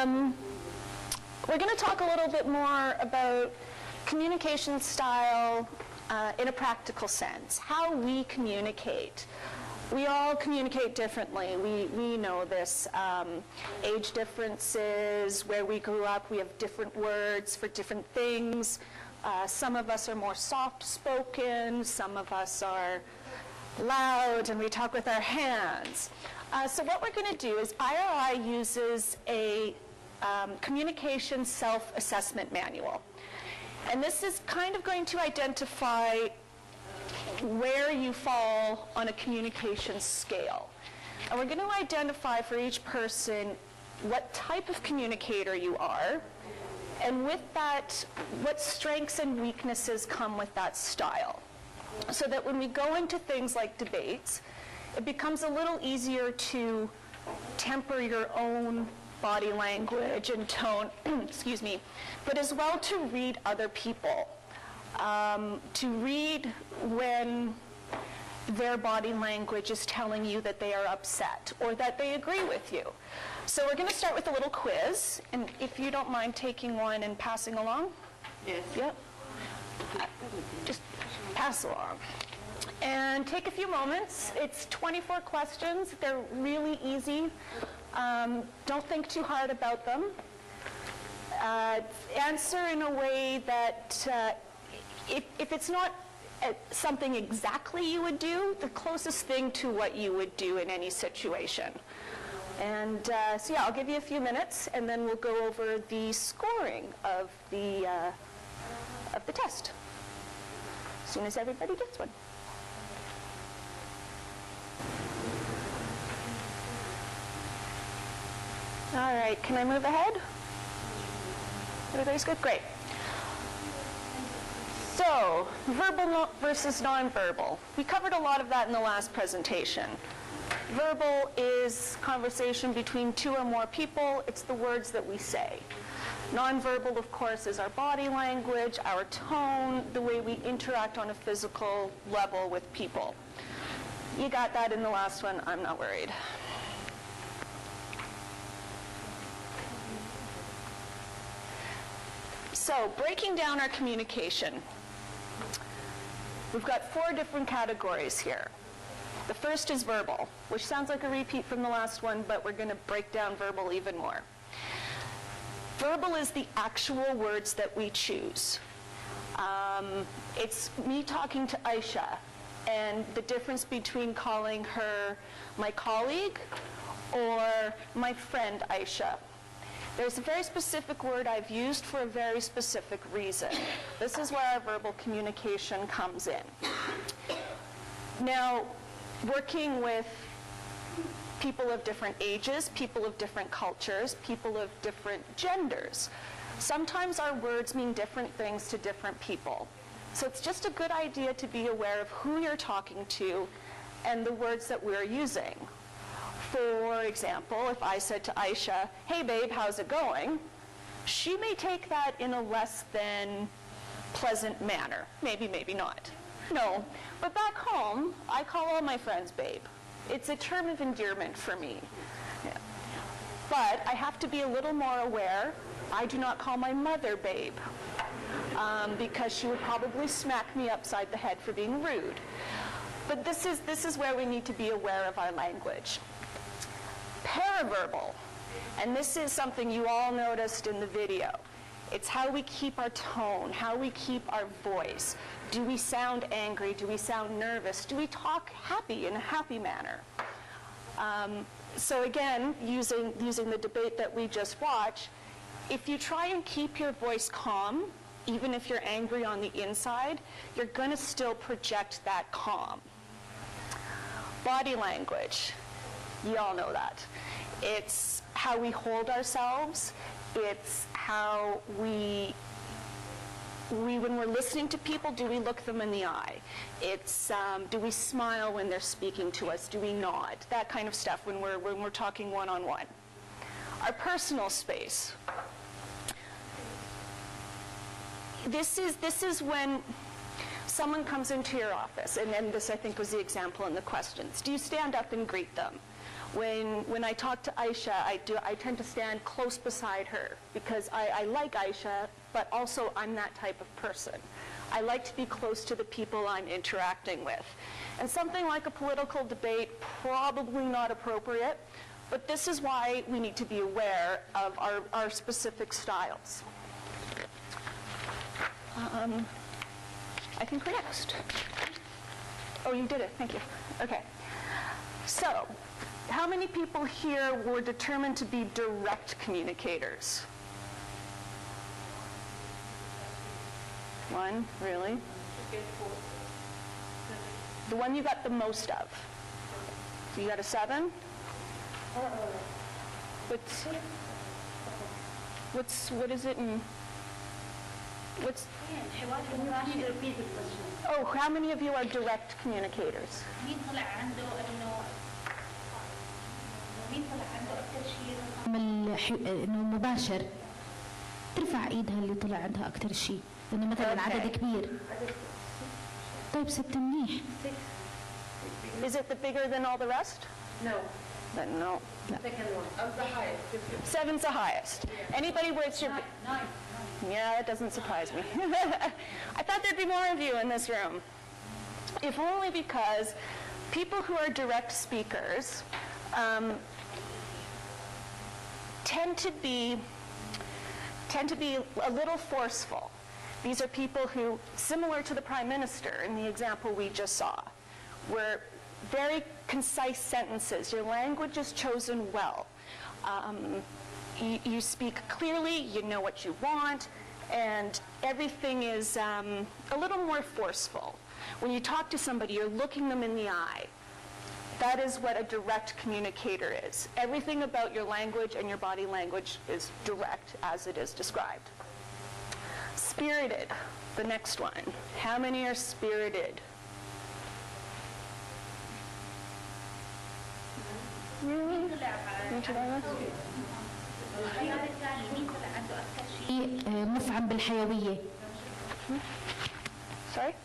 We're going to talk a little bit more about communication style in a practical sense, how we communicate. We all communicate differently. We know this. Age differences, where we grew up, we have different words for different things. Some of us are more soft-spoken, some of us are loud, and we talk with our hands. So what we're going to do is IRI uses a communication self-assessment manual. And this is kind of going to identify where you fall on a communication scale. And we're going to identify for each person what type of communicator you are, and with that, what strengths and weaknesses come with that style. So that when we go into things like debates, it becomes a little easier to temper your own body language and tone, excuse me, but as well to read other people, to read when their body language is telling you that they are upset or that they agree with you. So we're going to start with a little quiz, and if you don't mind taking one and passing along. Yes. Yep. Just pass along. And take a few moments. It's 24 questions. They're really easy. Don't think too hard about them. Answer in a way that if it's not something exactly you would do, the closest thing to what you would do in any situation. And so yeah, I'll give you a few minutes, and then we'll go over the scoring of the test as soon as everybody gets one. All right, can I move ahead? Everybody's good? Great. So, verbal versus nonverbal. We covered a lot of that in the last presentation. Verbal is conversation between two or more people. It's the words that we say. Nonverbal, of course, is our body language, our tone, the way we interact on a physical level with people. You got that in the last one. I'm not worried. So, breaking down our communication. We've got 4 different categories here. The first is verbal, which sounds like a repeat from the last one, but we're going to break down verbal even more. Verbal is the actual words that we choose. It's me talking to Aisha, and the difference between calling her my colleague or my friend Aisha. There's a very specific word I've used for a very specific reason. This is where our verbal communication comes in. Now, working with people of different ages, people of different cultures, people of different genders, sometimes our words mean different things to different people. So it's just a good idea to be aware of who you're talking to and the words that we're using. For example, if I said to Aisha, "Hey babe, how's it going?" she may take that in a less than pleasant manner. Maybe, maybe not. No, but back home, I call all my friends babe. It's a term of endearment for me. Yeah. But I have to be a little more aware. I do not call my mother babe because she would probably smack me upside the head for being rude. But this is where we need to be aware of our language. Paraverbal, and this is something you all noticed in the video. It's how we keep our tone, how we keep our voice. Do we sound angry? Do we sound nervous? Do we talk happy in a happy manner? So again, using the debate that we just watched, if you try and keep your voice calm, even if you're angry on the inside, you're going to still project that calm. Body language. You all know that. It's how we hold ourselves. It's how when we're listening to people, do we look them in the eye? It's do we smile when they're speaking to us? Do we nod? That kind of stuff when we're talking one-on-one. Our personal space. This is when someone comes into your office, and then this I think was the example in the questions. Do you stand up and greet them? When I talk to Aisha, I tend to stand close beside her because I like Aisha, but also I'm that type of person. I like to be close to the people I'm interacting with. And something like a political debate, probably not appropriate, but this is why we need to be aware of our specific styles. I think we're next. Oh, you did it. Thank you. Okay. So, how many people here were determined to be direct communicators? One, really? The one you got the most of. So you got a 7? What is it in? Oh, how many of you are direct communicators? انه مباشر ترفع ايدها اللي طلع عندها اكثر شيء لانه مثلا عدد كبير. طيب 6 منيح. Is it the bigger than all the rest? No. Then no. Second one. Of the highest. 7's the highest. Anybody where it's your... 9. Yeah, that doesn't surprise me. I thought there'd be more of you in this room. If only because people who are direct speakers tend to be a little forceful. These are people who, similar to the Prime Minister in the example we just saw, were very concise sentences. Your language is chosen well. You speak clearly, you know what you want, and everything is a little more forceful. When you talk to somebody, you're looking them in the eye. That is what a direct communicator is. Everything about your language and your body language is direct as it is described. Spirited, the next one. How many are spirited? Really? مفعم بالحيوية. Sorry?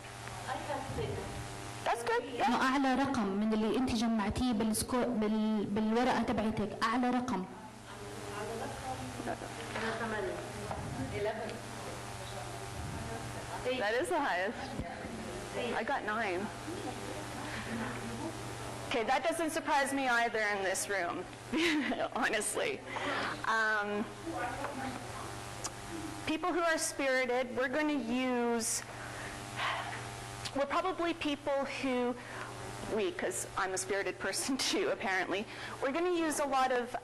That's good. Yeah. انه اعلى رقم من اللي انت جمعتيه بالورقة تبعتك، اعلى رقم. That is the highest. I got 9. Okay, that doesn't surprise me either in this room, honestly. People who are spirited, we're going to use, we're probably people who, because I'm a spirited person too, apparently, we're going to use a lot of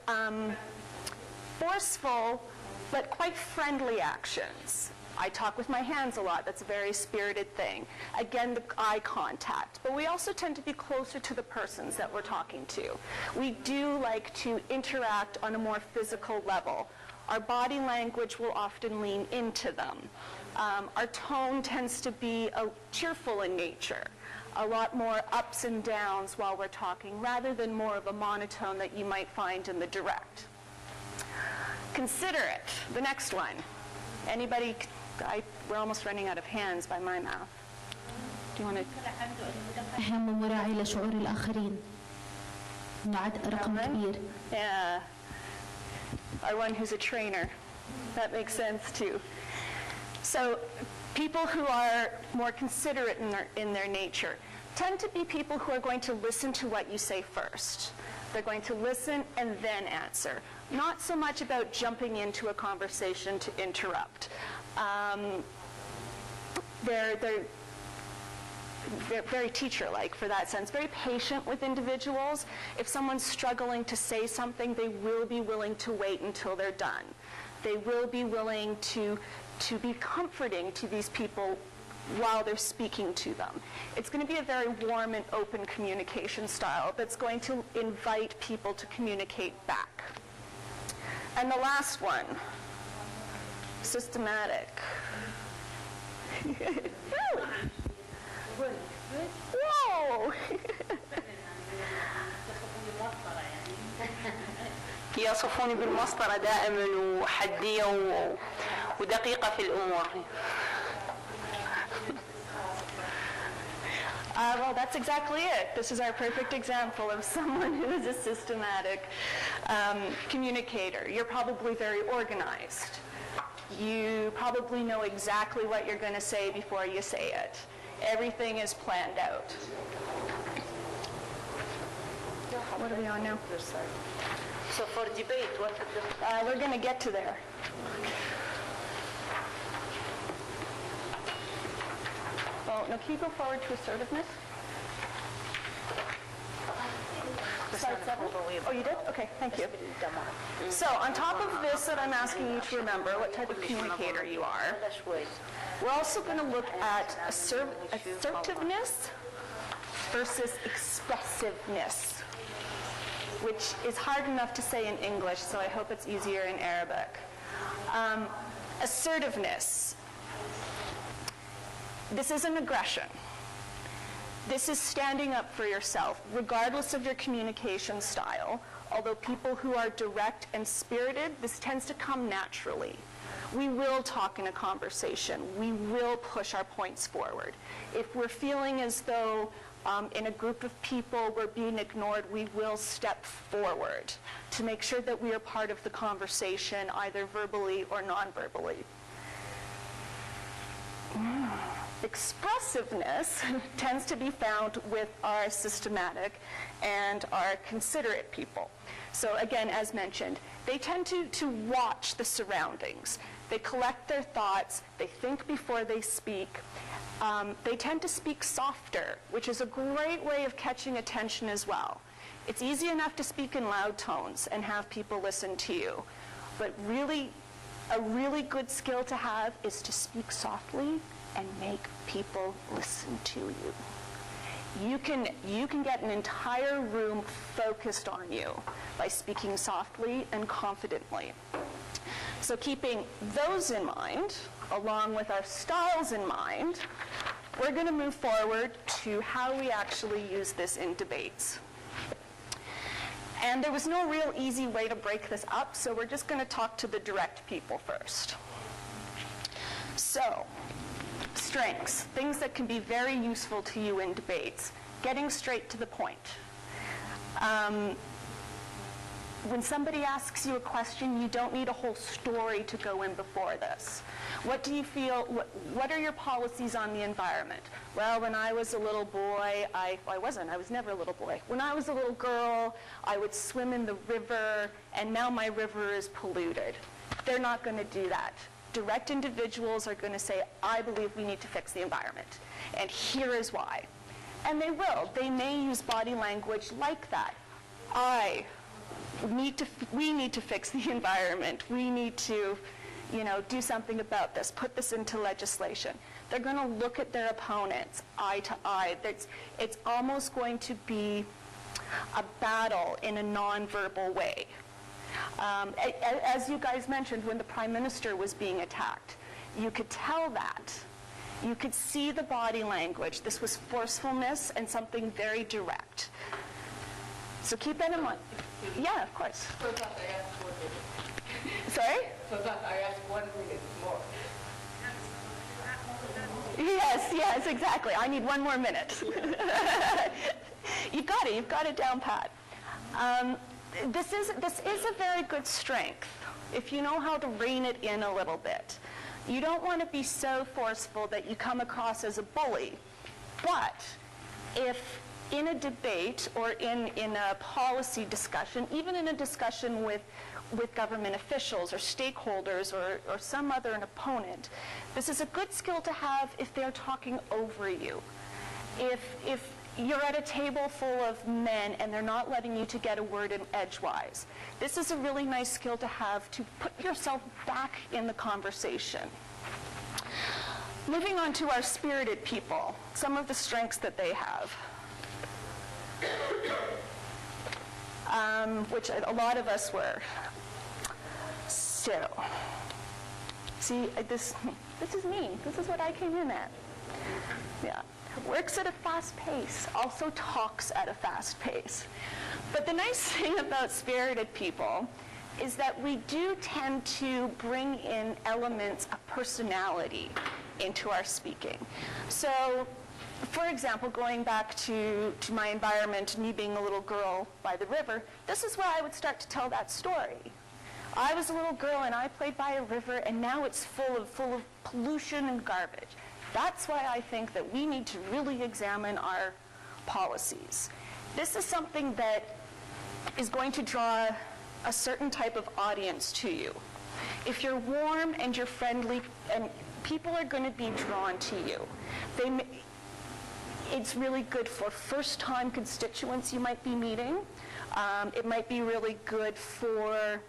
forceful but quite friendly actions. I talk with my hands a lot. That's a very spirited thing. Again, the eye contact. But we also tend to be closer to the persons that we're talking to. We do like to interact on a more physical level. Our body language will often lean into them. Our tone tends to be cheerful in nature. A lot more ups and downs while we're talking, rather than more of a monotone that you might find in the direct. Considerate, the next one. Anybody? We're almost running out of hands by my math. Do you want to? فهم وراعي لشعور الآخرين. إنه رقم كبير. Yeah. Our one who's a trainer. That makes sense too. So people who are more considerate in their nature tend to be people who are going to listen to what you say first. They're going to listen and then answer. Not so much about jumping into a conversation to interrupt. They're very teacher-like for that sense, very patient with individuals. If someone's struggling to say something, they will be willing to wait until they're done. They will be willing to be comforting to these people while they're speaking to them. It's going to be a very warm and open communication style that's going to invite people to communicate back. And the last one, systematic. Whoa! يصفوني بالمسطرة دائما وحدية ودقيقة في الأمور. Well, that's exactly it. This is our perfect example of someone who is a systematic communicator. You're probably very organized. You probably know exactly what you're going to say before you say it. Everything is planned out. What are we on now? So for debate, what is the... We're going to get to there. Oh, no, can you go forward to assertiveness? Slide 7? Oh, you did? Okay, thank you. So on top of this that I'm asking you to remember what type of communicator you are, we're also going to look at assertiveness versus expressiveness, which is hard enough to say in English, so I hope it's easier in Arabic. Assertiveness. This isn't aggression. This is standing up for yourself, regardless of your communication style. Although people who are direct and spirited, this tends to come naturally. We will talk in a conversation. We will push our points forward. If we're feeling as though in a group of people we're being ignored, we will step forward to make sure that we are part of the conversation, either verbally or non-verbally. Expressiveness tends to be found with our systematic and our considerate people. So again, as mentioned, they tend to watch the surroundings. They collect their thoughts. They think before they speak. They tend to speak softer, which is a great way of catching attention as well. It's easy enough to speak in loud tones and have people listen to you, but really, a really good skill to have is to speak softly and make people listen to you. You can get an entire room focused on you by speaking softly and confidently. So keeping those in mind, along with our styles in mind, we're going to move forward to how we actually use this in debates. And there was no real easy way to break this up, so we're just going to talk to the direct people first. So, strengths, things that can be very useful to you in debates. Getting straight to the point. When somebody asks you a question, you don't need a whole story to go in before this. What do you feel, what are your policies on the environment? Well, when I was a little boy, I was never a little boy. When I was a little girl, I would swim in the river, and now my river is polluted. They're not going to do that. Direct individuals are going to say, I believe we need to fix the environment, and here is why. And they will. They may use body language like that. We need to fix the environment. We need to, do something about this, put this into legislation. They're going to look at their opponents eye to eye. It's almost going to be a battle in a nonverbal way. As you guys mentioned, when the Prime Minister was being attacked, you could tell that. You could see the body language. This was forcefulness and something very direct. So keep that in mind. Yeah, of course. For that, I asked 1 minute. Sorry? For that, I asked 1 minute more. Yes, exactly. I need 1 more minute. You've got it down pat. This is a very good strength if you know how to rein it in a little bit. You don't want to be so forceful that you come across as a bully. But if in a debate or in a policy discussion, even in a discussion with government officials or stakeholders or some other an opponent, this is a good skill to have if they're talking over you. If you're at a table full of men and they're not letting you to get a word in edgewise, this is a really nice skill to have to put yourself back in the conversation. Moving on to our spirited people, some of the strengths that they have. Which a lot of us were. So, see, this is me. This is what I came in at. Yeah. Works at a fast pace, also talks at a fast pace. But the nice thing about spirited people is that we do tend to bring in elements of personality into our speaking. So for example, going back to my environment, me being a little girl by the river, this is where I would start to tell that story. I was a little girl and I played by a river, and now it's full of pollution and garbage. That's why I think that we need to really examine our policies. This is something that is going to draw a certain type of audience to you. If you're warm and you're friendly, and people are going to be drawn to you. It's really good for first-time constituents you might be meeting. It might be really good for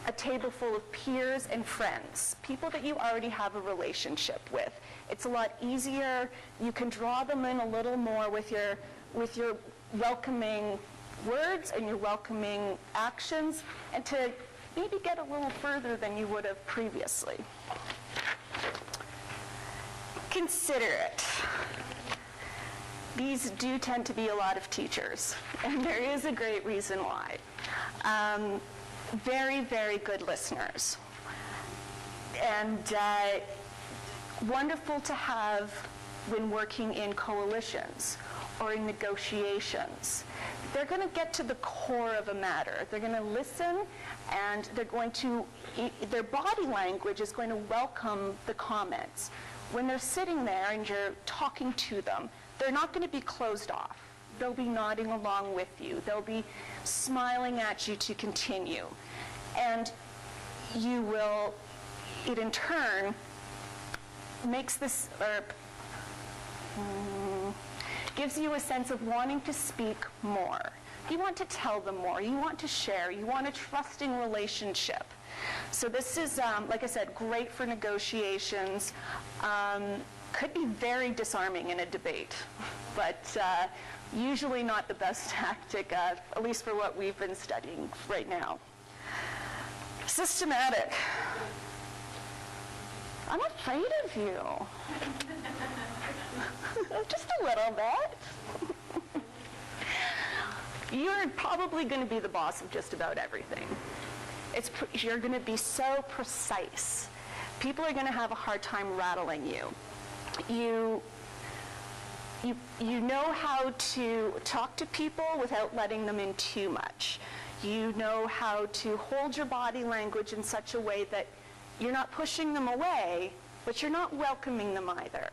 a table full of peers and friends, people that you already have a relationship with. It's a lot easier. You can draw them in a little more with your welcoming words and your welcoming actions, and to maybe get a little further than you would have previously. Considerate. These do tend to be a lot of teachers, and there is a great reason why. Very, very good listeners. And wonderful to have when working in coalitions or in negotiations. They're going to get to the core of a matter. They're going to listen, and they're going to, their body language is going to welcome the comments. When they're sitting there and you're talking to them, they're not going to be closed off. They'll be nodding along with you. They'll be smiling at you to continue. And you will, it in turn makes this, gives you a sense of wanting to speak more. You want to tell them more. You want to share. You want a trusting relationship. So this is, like I said, great for negotiations. Could be very disarming in a debate, but usually not the best tactic, at least for what we've been studying right now. Systematic. I'm afraid of you. Just a little bit. You're probably going to be the boss of just about everything. You're going to be so precise. People are going to have a hard time rattling you. You know how to talk to people without letting them in too much. You know how to hold your body language in such a way that you're not pushing them away, but you're not welcoming them either.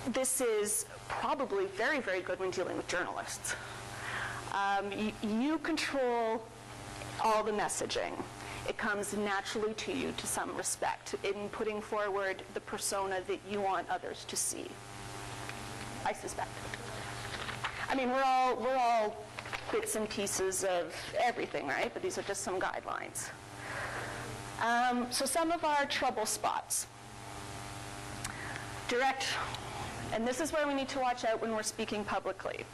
This is probably very, very good when dealing with journalists. You control all the messaging. It comes naturally to you to some respect in putting forward the persona that you want others to see, I suspect. I mean, we're all bits and pieces of everything, right? But these are just some guidelines. So some of our trouble spots. Direct, and this is where we need to watch out when we're speaking publicly.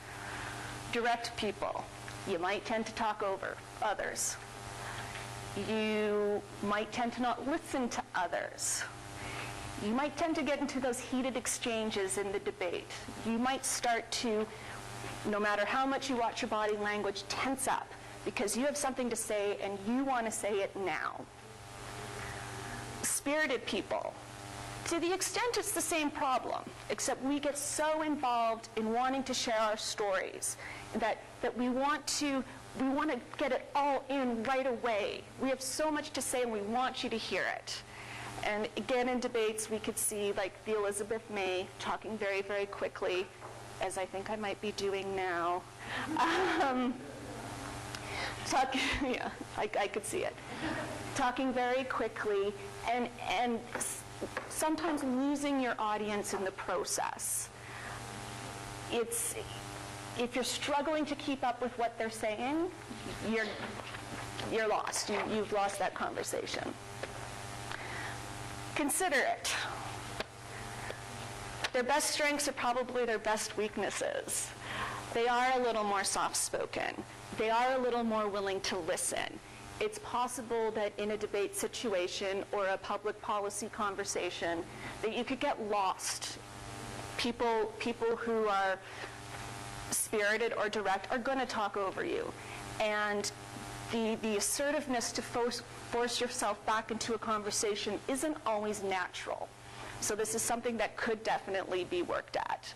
Direct people. You might tend to talk over others. You might tend to not listen to others. You might tend to get into those heated exchanges in the debate. You might start to, no matter how much you watch your body language, tense up because you have something to say and you want to say it now. Spirited people. To the extent it's the same problem, except we get so involved in wanting to share our stories that we want to get it all in right away. We have so much to say and we want you to hear it. And again, in debates, we could see like the Elizabeth May talking very, very quickly, as I think I might be doing now. Yeah, I could see it. Talking very quickly and sometimes losing your audience in the process. If you're struggling to keep up with what they're saying, you're lost. You've lost that conversation. Considerate. Their best strengths are probably their best weaknesses. They are a little more soft-spoken. They are a little more willing to listen. It's possible that in a debate situation or a public policy conversation that you could get lost. People who are spirited or direct are going to talk over you. And the assertiveness to force yourself back into a conversation isn't always natural. So this is something that could definitely be worked at.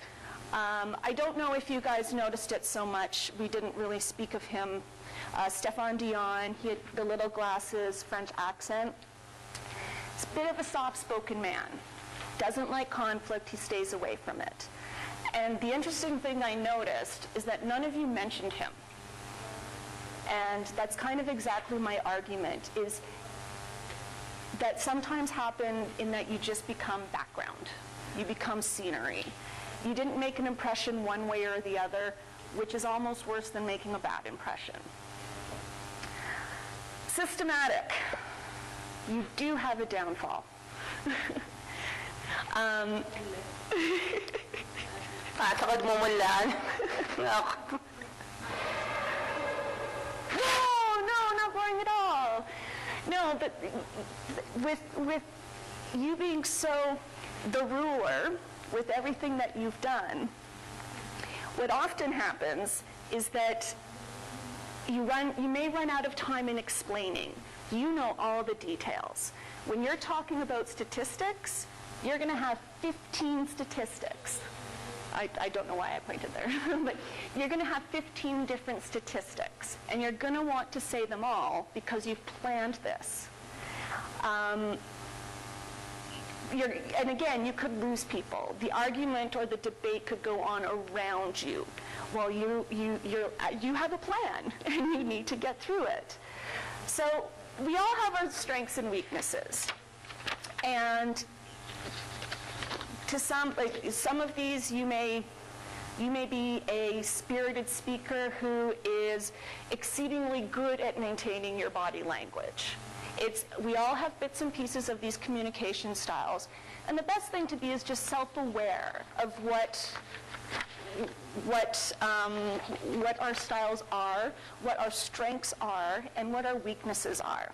I don't know if you guys noticed it so much. We didn't really speak of him. Steph Dion, he had the little glasses, French accent. He's a bit of a soft-spoken man. Doesn't like conflict, he stays away from it. And the interesting thing I noticed is that none of you mentioned him. And that's kind of exactly my argument, is that sometimes happen in that you just become background. You become scenery. You didn't make an impression one way or the other, which is almost worse than making a bad impression. Systematic. You do have a downfall. أعتقد مملان. No, not boring at all. No, but with you being so the ruler with everything that you've done, what often happens is that you may run out of time in explaining. You know all the details. When you're talking about statistics, you're going to have 15 statistics. I don't know why I pointed there, but you're going to have 15 different statistics, and you're going to want to say them all because you've planned this. And again, you could lose people. The argument or the debate could go on around you while you have a plan and you need to get through it. So we all have our strengths and weaknesses, and to some of these, you may be a spirited speaker who is exceedingly good at maintaining your body language. We all have bits and pieces of these communication styles, and the best thing to be is just self-aware of what our styles are, what our strengths are, and what our weaknesses are.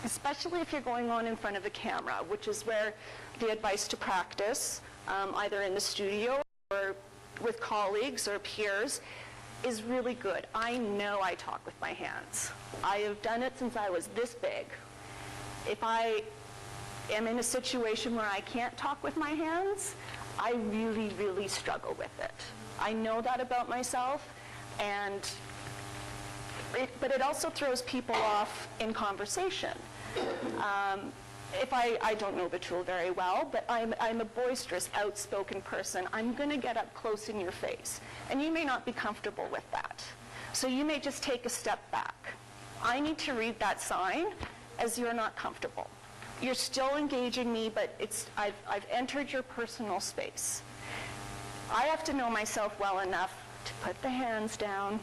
Especially if you're going on in front of a camera, which is where the advice to practice, either in the studio or with colleagues or peers, is really good. I know I talk with my hands. I have done it since I was this big. If I am in a situation where I can't talk with my hands, I really, really struggle with it. I know that about myself, but it also throws people off in conversation. If I don't know the tool very well, but I'm a boisterous, outspoken person, I'm going to get up close in your face. And you may not be comfortable with that. So you may just take a step back. I need to read that sign as you're not comfortable. You're still engaging me, but I've entered your personal space. I have to know myself well enough to put the hands down,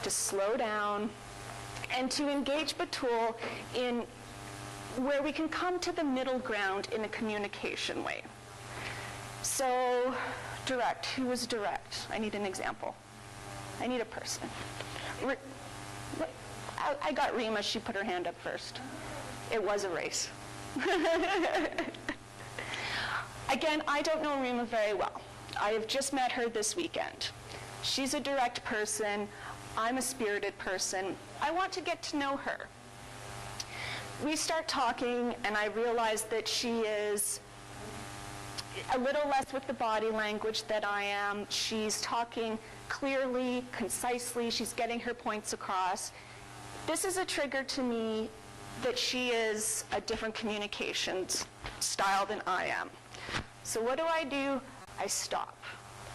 to slow down, and to engage Batul in where we can come to the middle ground in a communication way. So, direct. Who was direct? I need an example. I need a person. I got Rima. She put her hand up first. It was a race. Again, I don't know Rima very well. I have just met her this weekend. She's a direct person. I'm a spirited person. I want to get to know her. We start talking, and I realize that she is a little less with the body language than I am. She's talking clearly, concisely. She's getting her points across. This is a trigger to me that she is a different communications style than I am. So what do? I stop.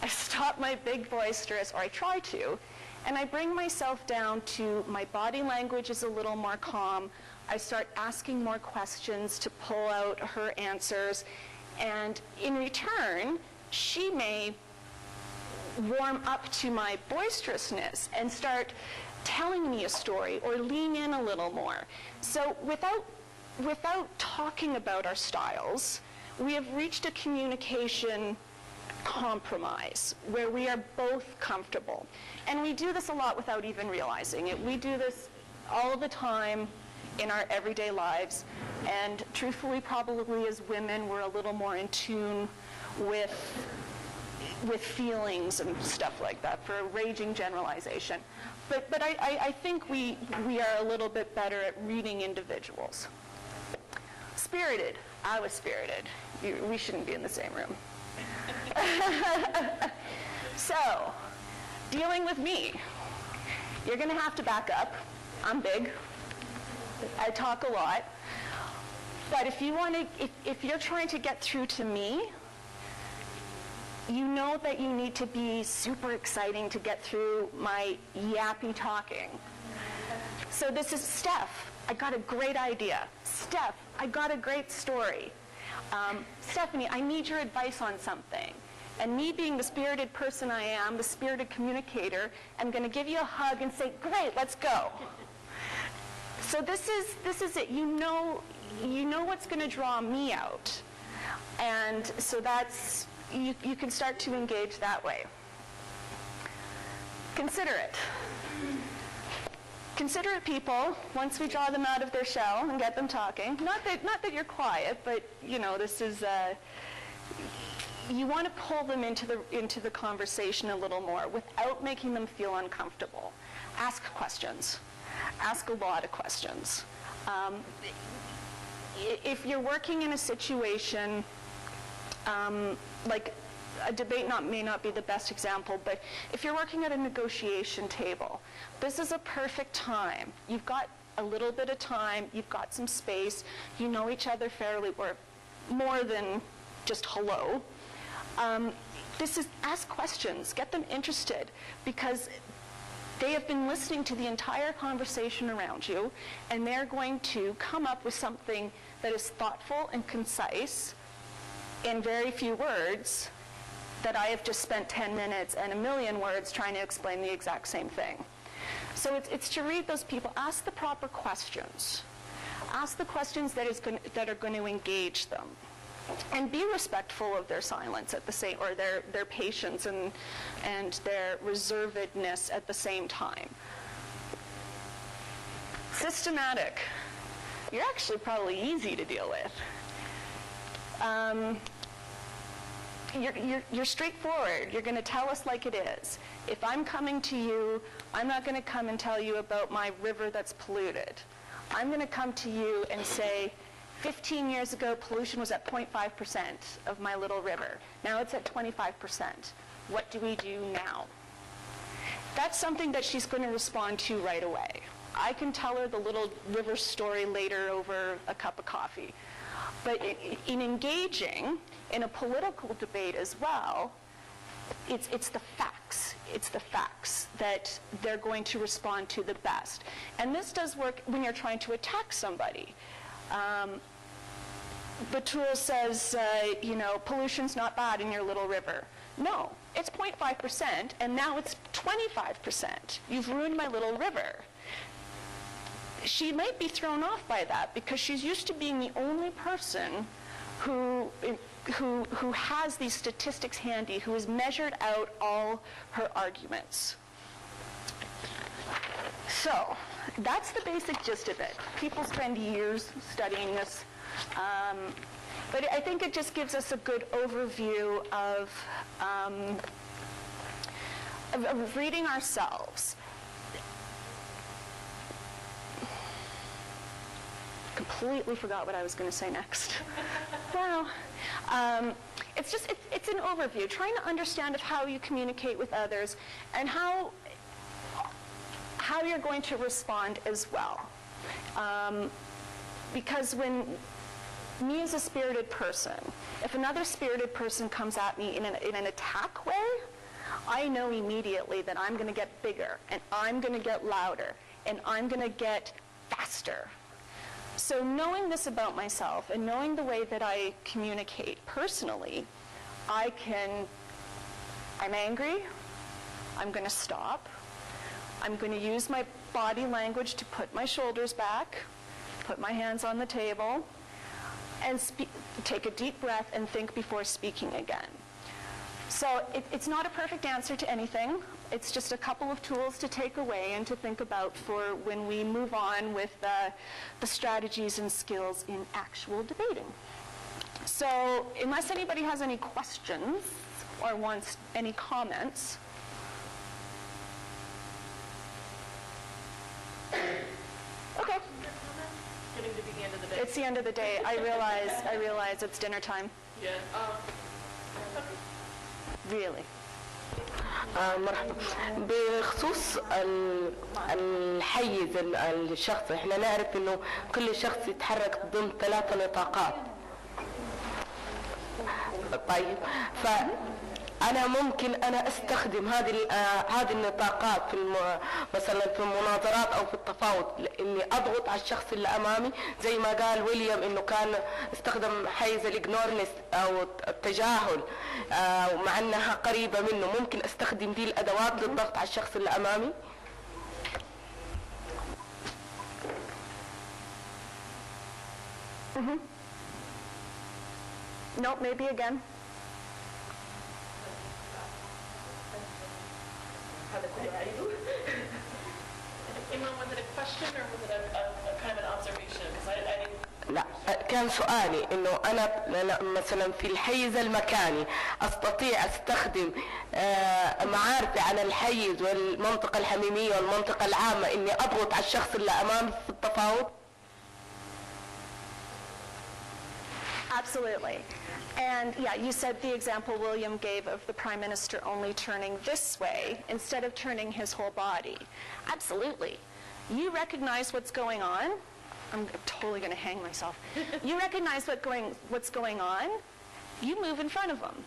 I stop my big boisterous, or I try to, and I bring myself down to my body language is a little more calm. I start asking more questions to pull out her answers, and in return, she may warm up to my boisterousness and start telling me a story or lean in a little more. So without talking about our styles, we have reached a communication compromise where we are both comfortable. And we do this a lot without even realizing it. We do this all the time in our everyday lives, and truthfully, probably as women, we're a little more in tune with feelings and stuff like that, for a raging generalization. But I think we are a little bit better at reading individuals. Spirited. I was spirited. We shouldn't be in the same room. So, dealing with me. You're going to have to back up. I'm big. I talk a lot. But if you're trying to get through to me, you know that you need to be super exciting to get through my yappy talking. So this is Steph. I got a great idea. Steph, I got a great story. Stephanie, I need your advice on something. And me being the spirited person I am, the spirited communicator, I'm going to give you a hug and say, great, let's go. So this is it. You know what's going to draw me out. And so that's, you can start to engage that way. Considerate. Considerate people, once we draw them out of their shell and get them talking, not that you're quiet, but this is, you want to pull them into the conversation a little more without making them feel uncomfortable. Ask questions. Ask a lot of questions. If you're working in a situation, like a debate may not be the best example, but if you're working at a negotiation table, this is a perfect time. You've got a little bit of time, you've got some space, you know each other fairly, or more than just hello. Ask questions, get them interested, because they have been listening to the entire conversation around you, and they're going to come up with something that is thoughtful and concise in very few words that I have just spent 10 minutes and a million words trying to explain the exact same thing. So it's to read those people. Ask the proper questions. Ask the questions that are going to engage them. And be respectful of their silence at the same, or their patience and their reservedness at the same time. Systematic. You're actually probably easy to deal with. You're straightforward. You're going to tell us like it is. If I'm coming to you, I'm not going to come and tell you about my river that's polluted. I'm going to come to you and say, 15 years ago, pollution was at 0.5% of my little river. Now it's at 25%. What do we do now? That's something that she's going to respond to right away. I can tell her the little river story later over a cup of coffee. But in engaging in a political debate as well, it's the facts. It's the facts that they're going to respond to the best. And this does work when you're trying to attack somebody. Batul says, pollution's not bad in your little river. No, it's 0.5%, and now it's 25%. You've ruined my little river. She might be thrown off by that because she's used to being the only person who has these statistics handy, who has measured out all her arguments. So that's the basic gist of it. People spend years studying this. But I think it just gives us a good overview of reading ourselves. Completely forgot what I was going to say next. Well, it's an overview, trying to understand of how you communicate with others and how you're going to respond as well. Because when me as a spirited person, if another spirited person comes at me in an attack way, I know immediately that I'm going to get bigger, and I'm going to get louder, and I'm going to get faster. So knowing this about myself and knowing the way that I communicate personally, I'm angry, I'm going to stop, I'm going to use my body language to put my shoulders back, put my hands on the table, and take a deep breath and think before speaking again. So it's not a perfect answer to anything. It's just a couple of tools to take away and to think about for when we move on with the strategies and skills in actual debating. So unless anybody has any questions or wants any comments. Okay. Getting to begin end of the day. It's the end of the day. I realize it's dinner time. Yeah. Really. مرحبا. بخصوص الحيز الشخصي، احنا نعرف انه كل شخص يتحرك ضمن 3 نطاقات. طيب، فأنا ممكن أنا أستخدم هذه النطاقات مثلا في المناظرات أو في التفاوض، إني أضغط على الشخص اللي أمامي زي ما قال ويليام إنه كان استخدم حيز الإجنورنس أو التجاهل، ومع أنها قريبة منه. ممكن أستخدم دي الأدوات للضغط على الشخص اللي أمامي. No, maybe again. Imam, was it a question or was it a kind of an observation? Because I didn't. لا، كان سؤالي انه انا مثلا في الحيز المكاني استطيع استخدم معارفي عن الحيز والمنطقة الحميمية والمنطقة العامة اني اضغط على الشخص اللي امامي في التفاوض. Absolutely. And yeah, you said the example William gave of the Prime Minister only turning this way instead of turning his whole body. Absolutely. You recognize what's going on. I'm totally going to hang myself. You recognize what's going on. You move in front of them.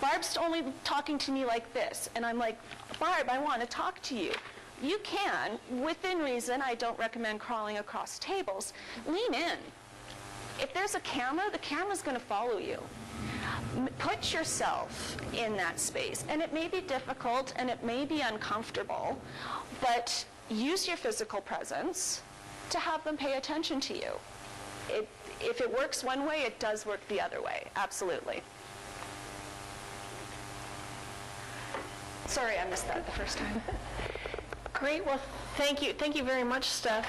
Barb's only talking to me like this, and I'm like, Barb, I want to talk to you. You can, within reason. I don't recommend crawling across tables. Lean in. If there's a camera, the camera's going to follow you. Put yourself in that space. And it may be difficult and it may be uncomfortable, but use your physical presence to have them pay attention to you. If it works one way, it does work the other way. Absolutely. Sorry, I missed that the first time. Great. Well, thank you. Thank you very much, Steph.